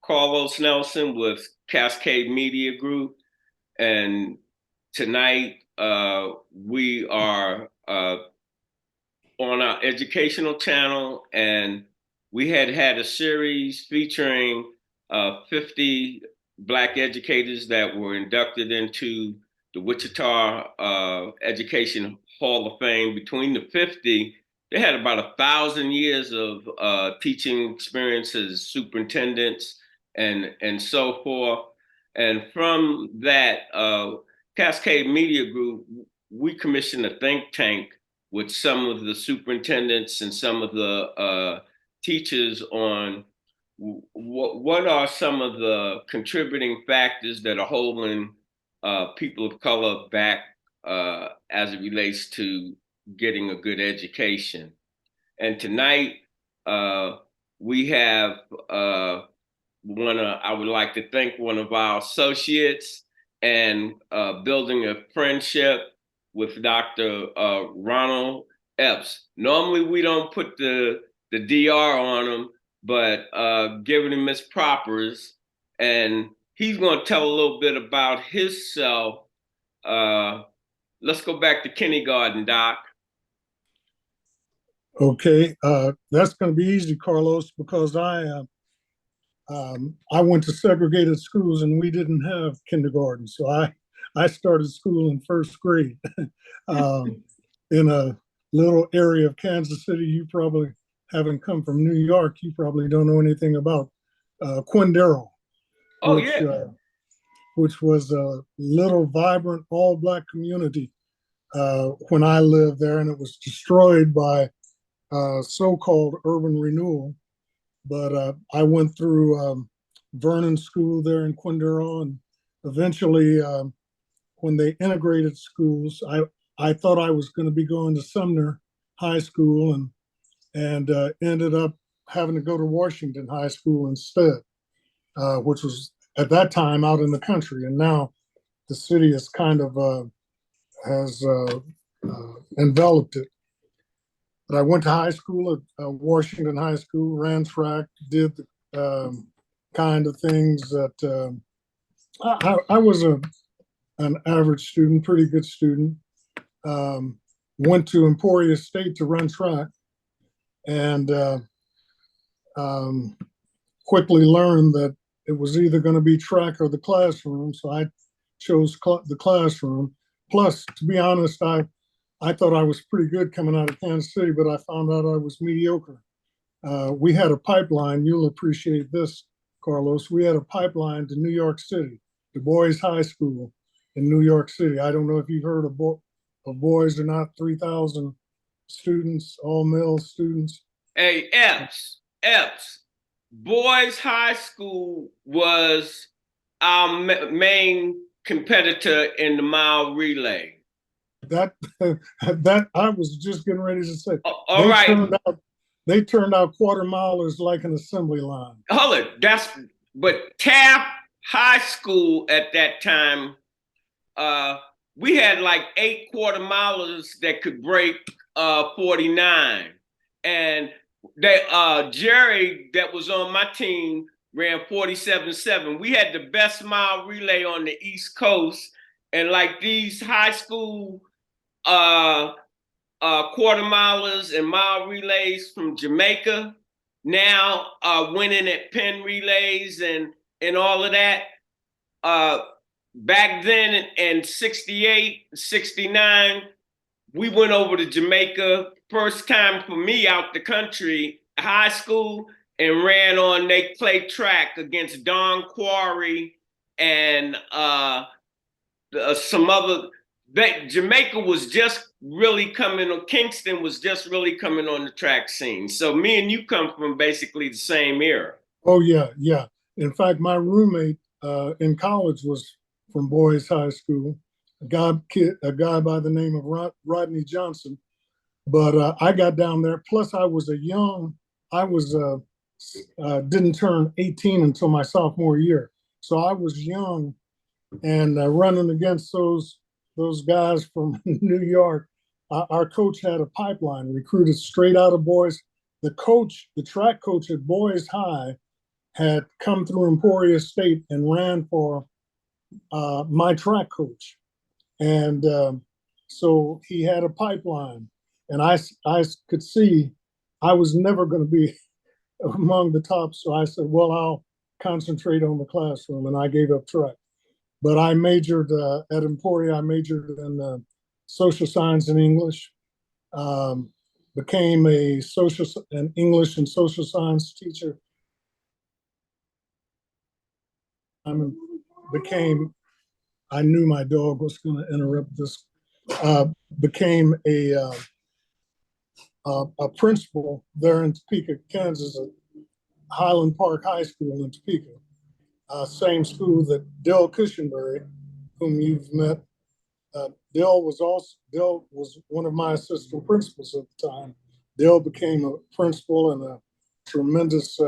Carlos Nelson with Cascade Media Group, and tonight we are on our educational channel, and we had a series featuring 50 Black educators that were inducted into the Wichita Education Hall of Fame. Between the 50, they had about 1,000 years of teaching experience as superintendents and so forth. And from that, Cascade Media Group, we commissioned a think tank with some of the superintendents and some of the teachers on what are some of the contributing factors that are holding people of color back as it relates to getting a good education. And tonight we have I would like to thank one of our associates and building a friendship with Dr. Ronald Epps. Normally we don't put the DR on him, but giving him his propers, and he's going to tell a little bit about himself. Let's go back to kindergarten, Doc. Okay, that's going to be easy, Carlos, because I went to segregated schools and we didn't have kindergarten. So I started school in first grade in a little area of Kansas City. You probably haven't come from New York. You probably don't know anything about Quindaro, which was a little vibrant all Black community when I lived there, and it was destroyed by so-called urban renewal. But I went through Vernon School there in Quindaro, and eventually when they integrated schools, I thought I was going to be going to Sumner High School, and ended up having to go to Washington High School instead, which was at that time out in the country. And now the city is kind of has enveloped it. But I went to high school at Washington High School, ran track, did the kind of things that I was an average student, pretty good student. Went to Emporia State to run track, and quickly learned that it was either going to be track or the classroom. So I chose the classroom. Plus, to be honest, I thought I was pretty good coming out of Kansas City, but I found out I was mediocre. We had a pipeline. You'll appreciate this, Carlos. We had a pipeline to New York City, the Boys High School in New York City. I don't know if you've heard of Boys or not. 3,000 students, all male students. Hey, Epps. Boys High School was our main competitor in the mile relay. That I was just getting ready to say. All right. They turned out quarter milers like an assembly line. Hold it. But Taft High School at that time, we had like 8 quarter milers that could break 49. And Jerry, that was on my team, ran 47.7. We had the best mile relay on the East Coast. And like these high school quarter milers and mile relays from Jamaica now are winning at Penn relays and all of that. Back then in 68, 69, we went over to Jamaica, first time for me out the country, high school, and ran on they clay track against Don Quarry and some other. Jamaica was just really coming on, Kingston was just really coming on the track scene. So me and you come from basically the same era. Oh, yeah. In fact, my roommate in college was from Boys High School, a guy by the name of Rodney Johnson. But I got down there. Plus, didn't turn 18 until my sophomore year. So I was young and running against those guys from New York. Our coach had a pipeline, recruited straight out of Boys. The track coach at Boys High had come through Emporia State and ran for my track coach. And so he had a pipeline, and I could see I was never going to be among the top. So I said, well, I'll concentrate on the classroom, and I gave up track. But I majored at Emporia. I majored in social science and English. Became an English and social science teacher. I knew my dog was going to interrupt this. Became a principal there in Topeka, Kansas, at Highland Park High School in Topeka. Same school that Dell Cushenberry, whom you've met. Dell was one of my assistant principals at the time. Dell became a principal and a tremendous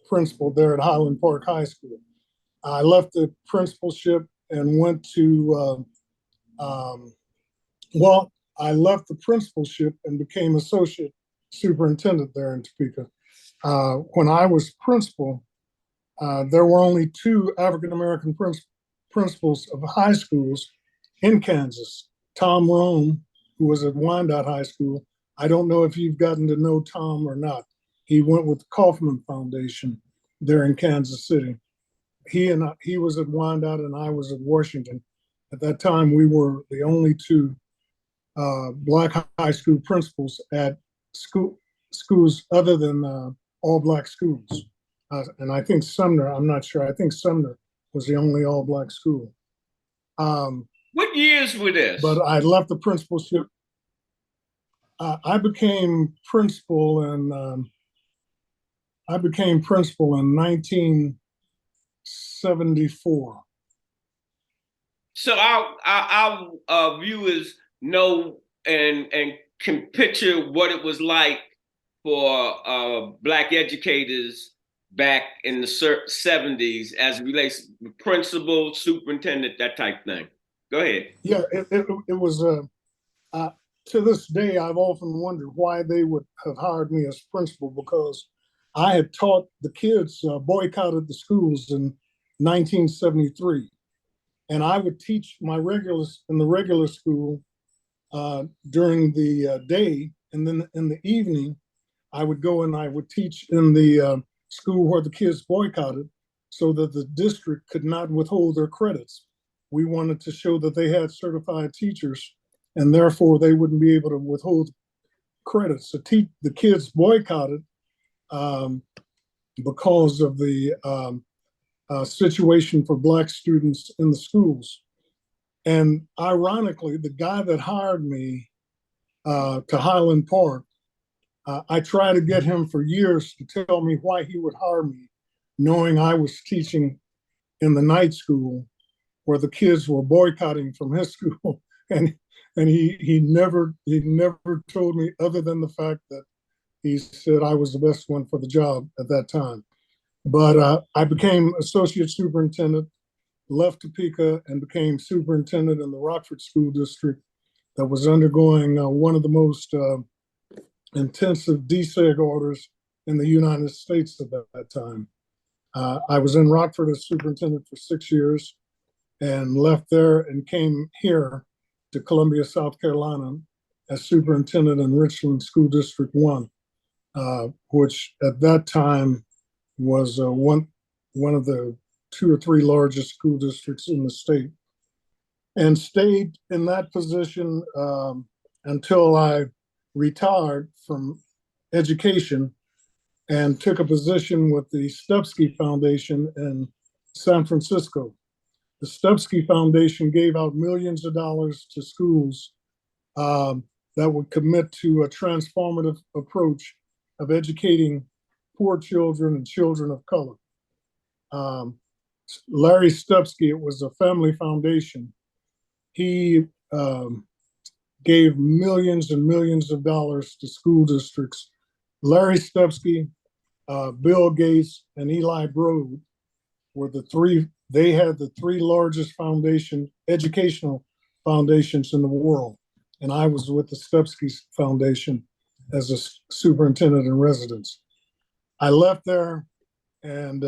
principal there at Highland Park High School. I left the principalship and went to, I left the principalship and became associate superintendent there in Topeka. When I was principal, there were only two African-American principals of high schools in Kansas. Tom Rome, who was at Wyandotte High School. I don't know if you've gotten to know Tom or not. He went with the Kaufman Foundation there in Kansas City. He was at Wyandotte and I was at Washington. At that time, we were the only two Black high school principals at schools other than all Black schools. And I think Sumner, I'm not sure, I think Sumner was the only all Black school. What years were this? But I left the principalship. I became principal in 1974. So our viewers know and can picture what it was like for Black educators back in the 70s as it relates to principal, superintendent, that type thing. Go ahead. Yeah, it was, to this day, I've often wondered why they would have hired me as principal, because I had taught the kids, boycotted the schools in 1973. And I would teach in the regular school during the day, and then in the evening, I would go and I would teach in the school where the kids boycotted, so that the district could not withhold their credits. We wanted to show that they had certified teachers, and therefore they wouldn't be able to withhold credits. So the kids boycotted because of the situation for Black students in the schools. And ironically, the guy that hired me to Highland Park, I tried to get him for years to tell me why he would hire me, knowing I was teaching in the night school where the kids were boycotting from his school. And he never told me, other than the fact that he said I was the best one for the job at that time. But I became associate superintendent, left Topeka, and became superintendent in the Rockford School District that was undergoing one of the most intensive deseg orders in the United States at that time. I was in Rockford as superintendent for 6 years and left there and came here to Columbia, South Carolina as superintendent in Richland School District 1, which at that time was one of the 2 or 3 largest school districts in the state, and stayed in that position until I retired from education and took a position with the Stupski Foundation in San Francisco. The Stupski Foundation gave out millions of dollars to schools that would commit to a transformative approach of educating poor children and children of color. Larry Stupski, it was a family foundation. He gave millions and millions of dollars to school districts. Larry Stupski, Bill Gates, and Eli Broad were they had the 3 largest educational foundations in the world. And I was with the Stupski Foundation as a superintendent in residence. I left there and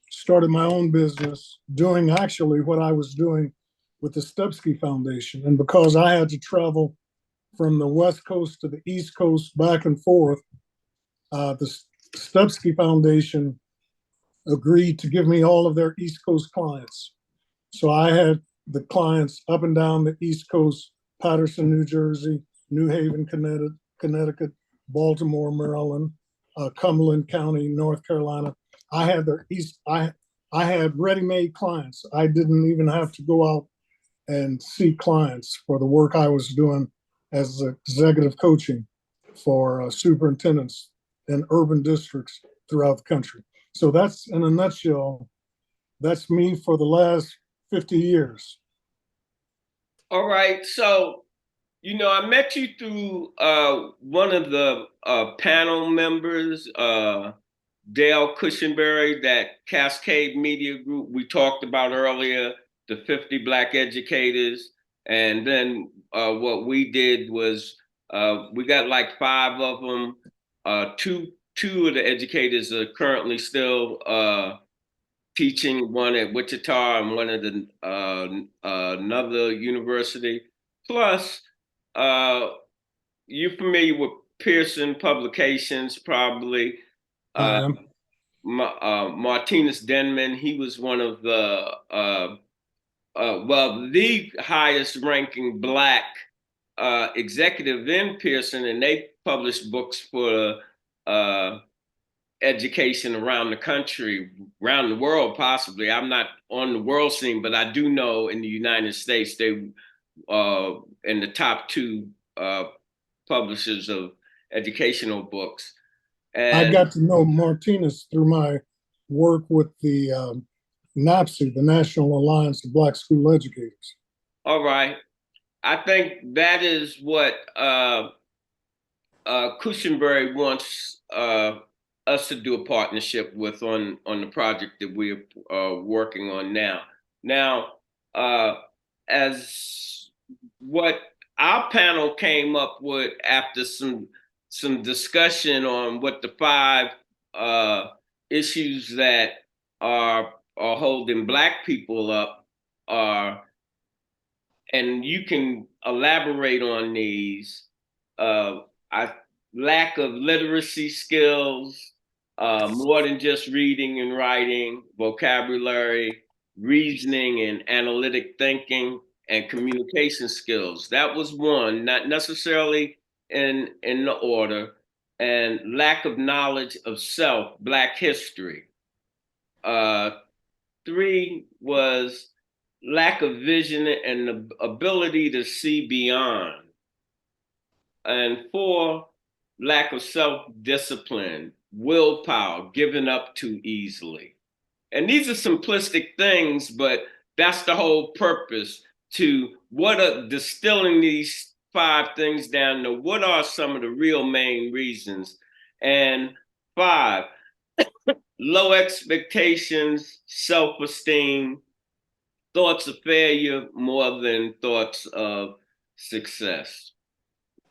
started my own business doing actually what I was doing with the Stepsky Foundation. And because I had to travel from the West Coast to the East Coast back and forth, the Stepsky Foundation agreed to give me all of their East Coast clients. So I had the clients up and down the East Coast: Paterson, New Jersey, New Haven, Connecticut, Baltimore, Maryland, Cumberland County, North Carolina. I had I had ready-made clients. I didn't even have to go out and see clients for the work I was doing as executive coaching for superintendents in urban districts throughout the country. So that's, in a nutshell, that's me for the last 50 years. All right. So, I met you through one of the panel members, Dale Cushenberry, that Cascade Media Group we talked about earlier, the 50 Black educators. And then what we did was we got like 5 of them. Two of the educators are currently still teaching, one at Wichita and one at another university. Plus, you're familiar with Pearson Publications, probably. Martinus Denman, he was one of the, the highest ranking Black executive in Pearson, and they published books for education around the country, around the world, possibly. I'm not on the world scene, but I do know in the United States, they in the top 2 publishers of educational books. And I got to know Martinez through my work with the NAPSE, the National Alliance of Black School Educators. All right. I think that is what Cushenberry wants us to do a partnership with on the project that we're working on now. Now, as what our panel came up with after some discussion on what the 5 issues that are holding Black people up are, and you can elaborate on these. Lack of literacy skills, more than just reading and writing, vocabulary, reasoning and analytic thinking, and communication skills. That was one, not necessarily in the order. And lack of knowledge of self, Black history. 3 was lack of vision and the ability to see beyond. And 4, lack of self-discipline, willpower, giving up too easily. And these are simplistic things, but that's the whole purpose, to distilling these 5 things down to what are some of the real main reasons. And 5, low expectations, self-esteem, thoughts of failure more than thoughts of success.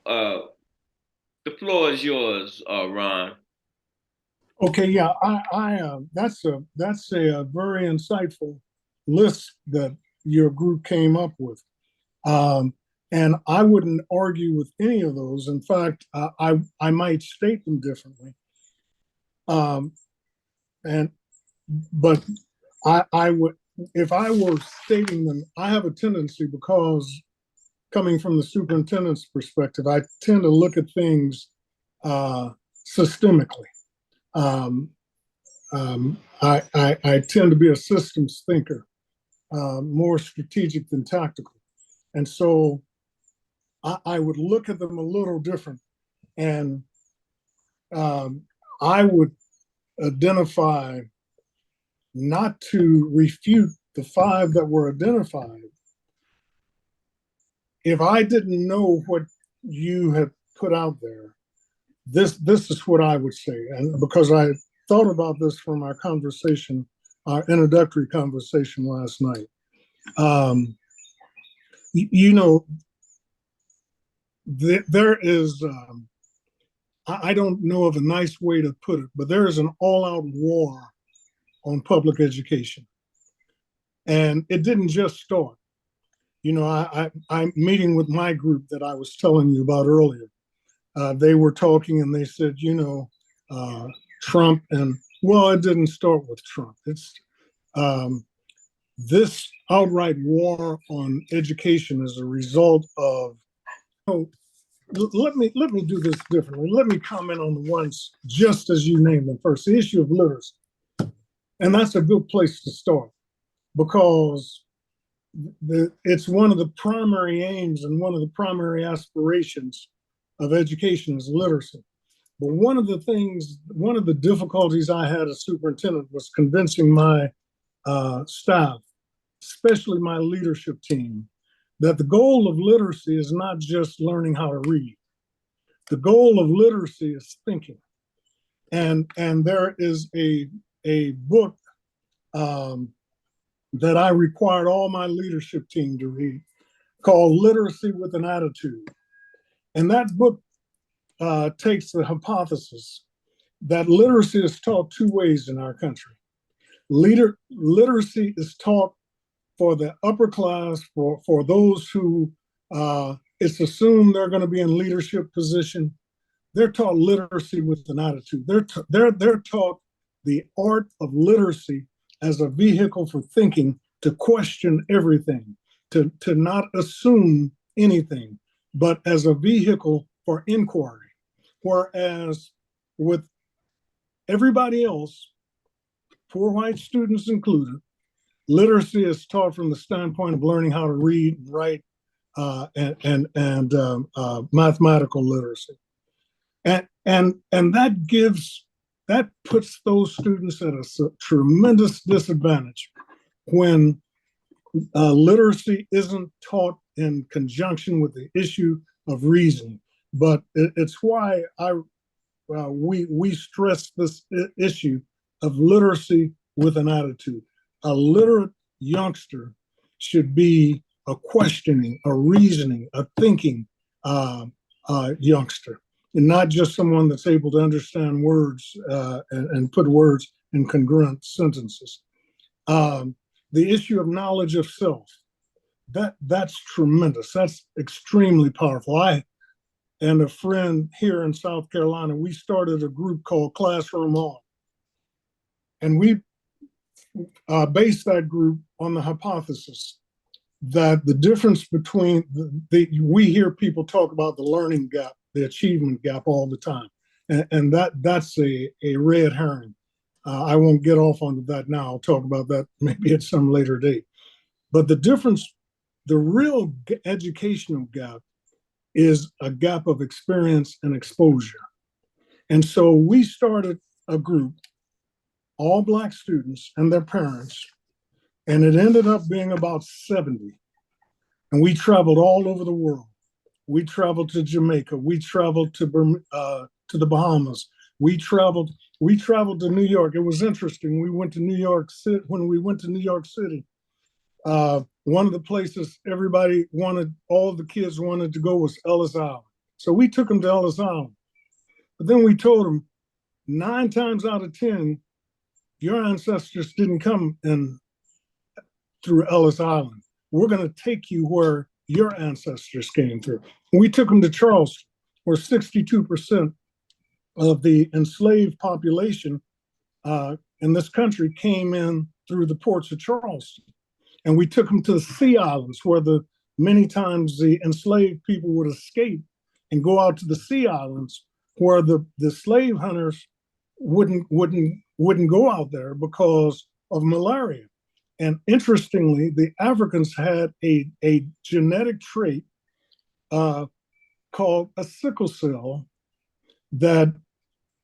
The floor is yours, Ron. Okay, yeah, that's a very insightful list that your group came up with, and I wouldn't argue with any of those. In fact, I might state them differently, but I would, if I were stating them, I have a tendency, because coming from the superintendent's perspective, I tend to look at things systemically. I tend to be a systems thinker, more strategic than tactical. And so I would look at them a little different. And I would identify, not to refute the 5 that were identified. If I didn't know what you had put out there, this is what I would say. And because I thought about this from our conversation, our introductory conversation last night. There is, I don't know of a nice way to put it, but there is an all-out war on public education. And it didn't just start. You know, I'm meeting with my group that I was telling you about earlier. They were talking and they said, you know, Trump, and well, it didn't start with Trump. It's this outright war on education is a result of, oh, let me do this differently. Let me comment on the ones just as you named them first, the issue of literacy. And that's a good place to start because it's one of the primary aims and one of the primary aspirations of education is literacy. But one of the difficulties I had as superintendent was convincing my staff, especially my leadership team, that the goal of literacy is not just learning how to read. The goal of literacy is thinking. And there is a book that I required all my leadership team to read called Literacy with an Attitude. And that book takes the hypothesis that literacy is taught two ways in our country. Literacy is taught for the upper class, for those who it's assumed they're going to be in leadership position. They're taught literacy with an attitude. They're taught the art of literacy as a vehicle for thinking, to question everything, to not assume anything, but as a vehicle for inquiry. Whereas with everybody else, poor white students included, literacy is taught from the standpoint of learning how to read and write and mathematical literacy. And that puts those students at a tremendous disadvantage when literacy isn't taught in conjunction with the issue of reasoning. But it's why we stress this issue of literacy with an attitude. A literate youngster should be a questioning, a reasoning, a thinking youngster, and not just someone that's able to understand words and put words in congruent sentences. The issue of knowledge of self, that's tremendous. That's extremely powerful. I and a friend here in South Carolina, we started a group called Classroom On. And we based that group on the hypothesis that the difference between, we hear people talk about the learning gap, the achievement gap all the time. And that's a red herring. I won't get off onto that now. I'll talk about that maybe at some later date. But the difference, the real educational gap is a gap of experience and exposure. And so we started a group, all Black students and their parents, and it ended up being about 70. And we traveled all over the world. We traveled to Jamaica. We traveled to the Bahamas. We traveled to New York. It was interesting. We went to New York City. When we went to New York City, one of the places all the kids wanted to go was Ellis Island. So we took them to Ellis Island. But then we told them 9 times out of 10, your ancestors didn't come in through Ellis Island. We're going to take you where your ancestors came through. And we took them to Charleston, where 62% of the enslaved population in this country came in through the ports of Charleston. And we took them to the Sea Islands, where many times the enslaved people would escape and go out to the Sea Islands, where the slave hunters wouldn't go out there because of malaria. And interestingly, the Africans had a genetic trait called a sickle cell that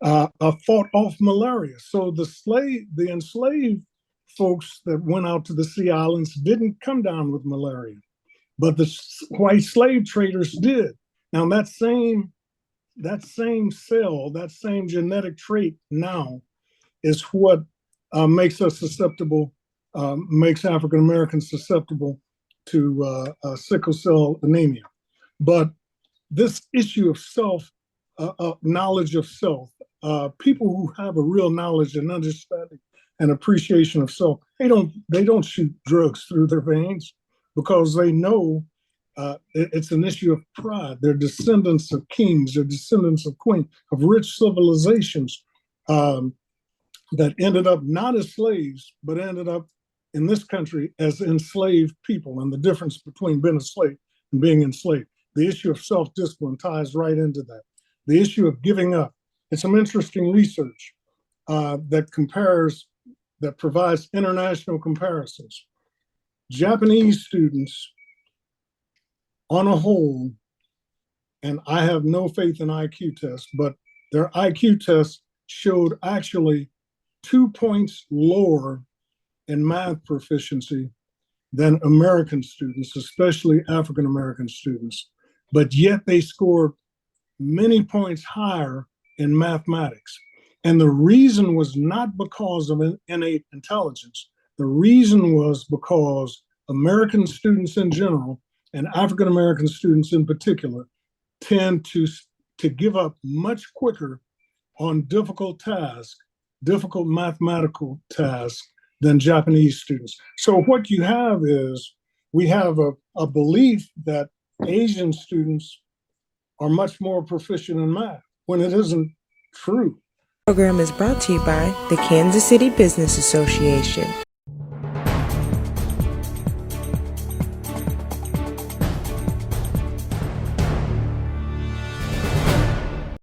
fought off malaria. So the enslaved folks that went out to the Sea Islands didn't come down with malaria, but the white slave traders did. Now that same cell, that same genetic trait now is what makes us susceptible, makes African Americans susceptible to sickle cell anemia. But this issue of self, knowledge of self, people who have a real knowledge and understanding and appreciation of self. They don't shoot drugs through their veins because they know it's an issue of pride. They're descendants of kings, they're descendants of queens, of rich civilizations that ended up not as slaves, but ended up in this country as enslaved people, and the difference between being a slave and being enslaved. The issue of self-discipline ties right into that. The issue of giving up. It's some interesting research that provides international comparisons. Japanese students, on a whole, and I have no faith in IQ tests, but their IQ tests showed actually 2 points lower in math proficiency than American students, especially African American students. But yet they scored many points higher in mathematics. And the reason was not because of innate intelligence. The reason was because American students in general, and African American students in particular, tend to give up much quicker on difficult mathematical tasks than Japanese students. So what you have is, we have a belief that Asian students are much more proficient in math, when it isn't true. The program is brought to you by the Kansas City Business Association.